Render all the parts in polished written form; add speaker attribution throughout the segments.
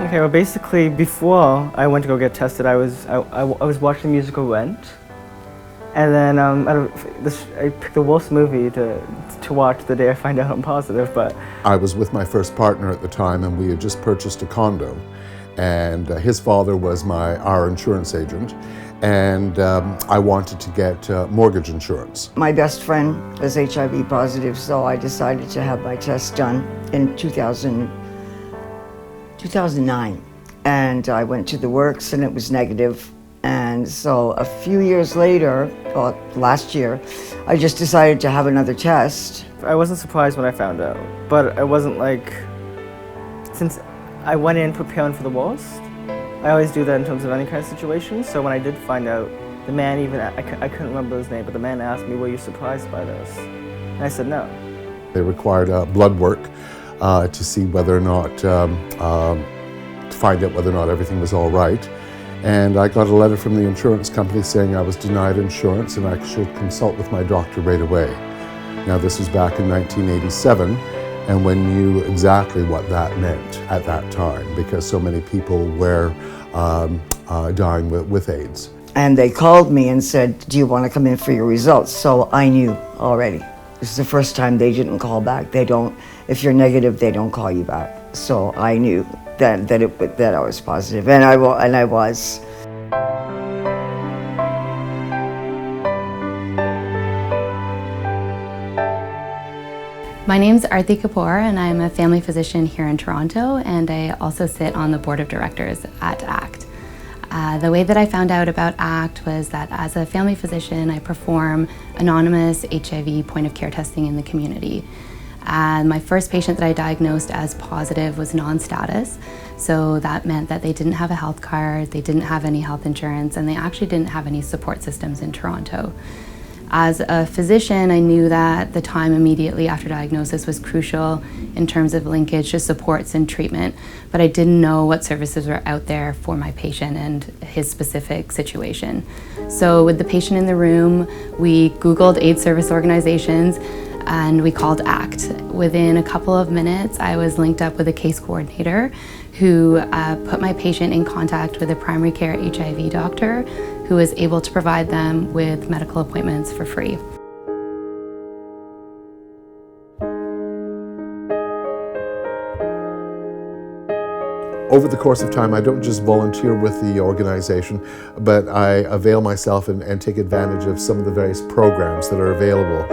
Speaker 1: Okay, well basically before I went to go get tested, I was watching the musical Rent, and then I picked the worst movie to watch the day I find out I'm positive. But
Speaker 2: I was with my first partner at the time, and we had just purchased a condo, and his father was our insurance agent, and I wanted to get mortgage insurance.
Speaker 3: My best friend was HIV positive, so I decided to have my test done in 2009. And I went to the works and it was negative. And so a few years later, well, last year, I just decided to have another test.
Speaker 1: I wasn't surprised when I found out, but I wasn't like, since I went in preparing for the worst, I always do that in terms of any kind of situation. So when I did find out, the man I couldn't remember his name, but the man asked me, were you surprised by this? And I said no.
Speaker 2: They required blood work to see whether or not, to find out whether or not everything was all right. And I got a letter from the insurance company saying I was denied insurance and I should consult with my doctor right away. Now this was back in 1987, and we knew exactly what that meant at that time because so many people were dying with AIDS.
Speaker 3: And they called me and said, do you want to come in for your results? So I knew already. This is the first time they didn't call back. They don't, if you're negative, they don't call you back. So I knew that I was positive, and I was.
Speaker 4: My name's Arti Kapoor, and I'm a family physician here in Toronto, and I also sit on the board of directors at ACT. The way that I found out about ACT was that as a family physician, I perform anonymous HIV point-of-care testing in the community. My first patient that I diagnosed as positive was non-status, so that meant that they didn't have a health card, they didn't have any health insurance, and they actually didn't have any support systems in Toronto. As a physician, I knew that the time immediately after diagnosis was crucial in terms of linkage to supports and treatment, but I didn't know what services were out there for my patient and his specific situation. So with the patient in the room, we Googled AIDS service organizations and we called ACT. Within a couple of minutes, I was linked up with a case coordinator who put my patient in contact with a primary care HIV doctor who was able to provide them with medical appointments for free.
Speaker 2: Over the course of time, I don't just volunteer with the organization, but I avail myself and take advantage of some of the various programs that are available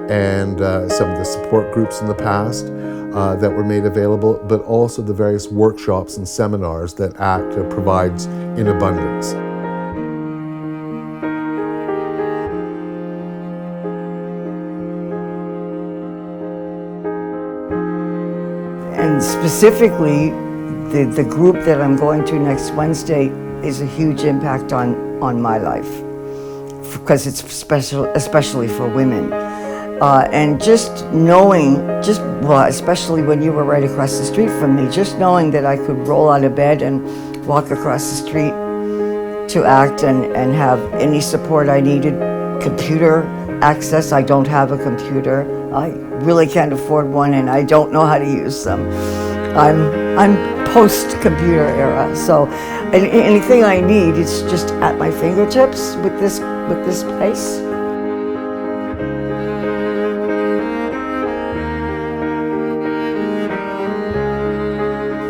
Speaker 2: and some of the support groups in the past that were made available, but also the various workshops and seminars that ACT provides in abundance.
Speaker 3: And specifically, the group that I'm going to next Wednesday is a huge impact on my life because it's special, especially for women. And just knowing, especially when you were right across the street from me, just knowing that I could roll out of bed and walk across the street to ACT and have any support I needed, computer access. I don't have a computer. I really can't afford one, and I don't know how to use them. I'm post-computer era, so anything I need, it's just at my fingertips with this place.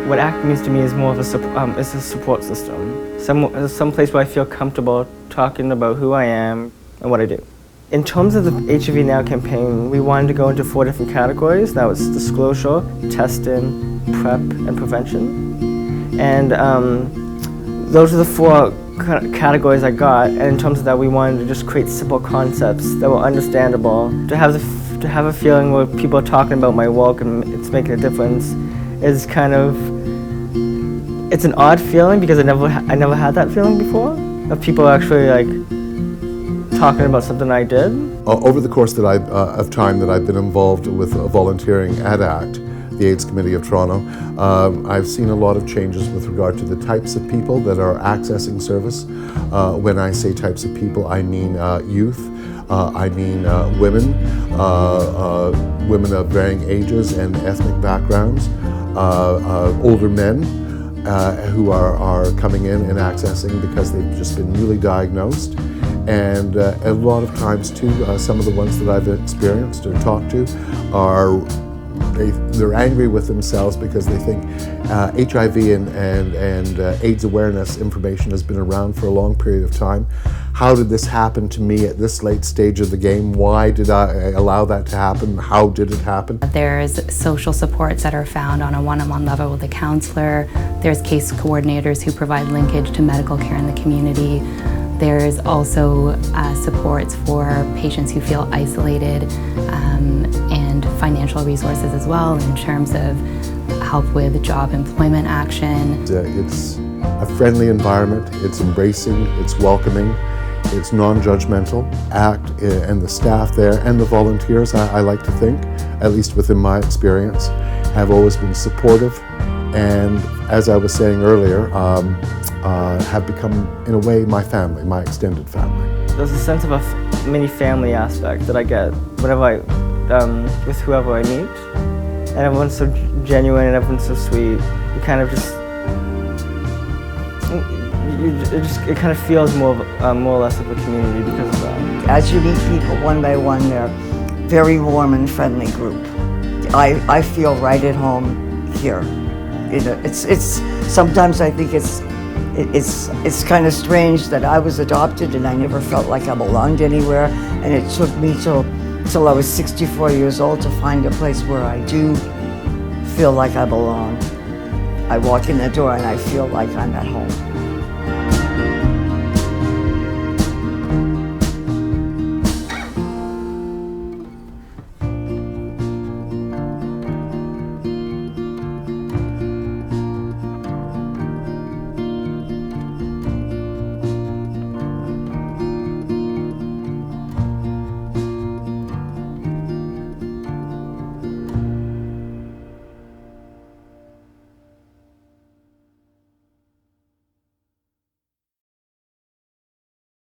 Speaker 1: what ACT means to me is more of a support system. Some place where I feel comfortable talking about who I am and what I do. In terms of the HIV Now campaign, we wanted to go into 4 different categories. That was disclosure, testing, PrEP, and prevention. And those are the 4 categories I got. And in terms of that, we wanted to just create simple concepts that were understandable. To have a feeling where people are talking about my work and it's making a difference is kind of, it's an odd feeling because I never had that feeling before, of people actually like talking about something I did.
Speaker 2: Over the course of time that I've been involved with volunteering at ACT, the AIDS Committee of Toronto, I've seen a lot of changes with regard to the types of people that are accessing service. When I say types of people, I mean youth, I mean women, women of varying ages and ethnic backgrounds, older men, who are coming in and accessing because they've just been newly diagnosed. And a lot of times too, some of the ones that I've experienced and talked to are they're angry with themselves because they think HIV and AIDS awareness information has been around for a long period of time. How did this happen to me at this late stage of the game? Why did I allow that to happen? How did it happen?
Speaker 4: There's social supports that are found on a one-on-one level with a counselor. There's case coordinators who provide linkage to medical care in the community. There's also supports for patients who feel isolated and financial resources as well in terms of help with job employment action.
Speaker 2: It's a friendly environment, it's embracing, it's welcoming, it's non-judgmental. ACT and the staff there and the volunteers, I like to think, at least within my experience, have always been supportive and, as I was saying earlier, have become, in a way, my family, my extended family.
Speaker 1: There's a sense of a mini family aspect that I get whenever with whoever I meet, and everyone's so genuine and everyone's so sweet. You kind of just, it kind of feels more or less of a community because of that.
Speaker 3: As you meet people one by one, they're a very warm and friendly group. I feel right at home here. It's sometimes I think it's kind of strange that I was adopted and I never felt like I belonged anywhere, and it took me till I was 64 years old to find a place where I do feel like I belong. I walk in the door and I feel like I'm at home.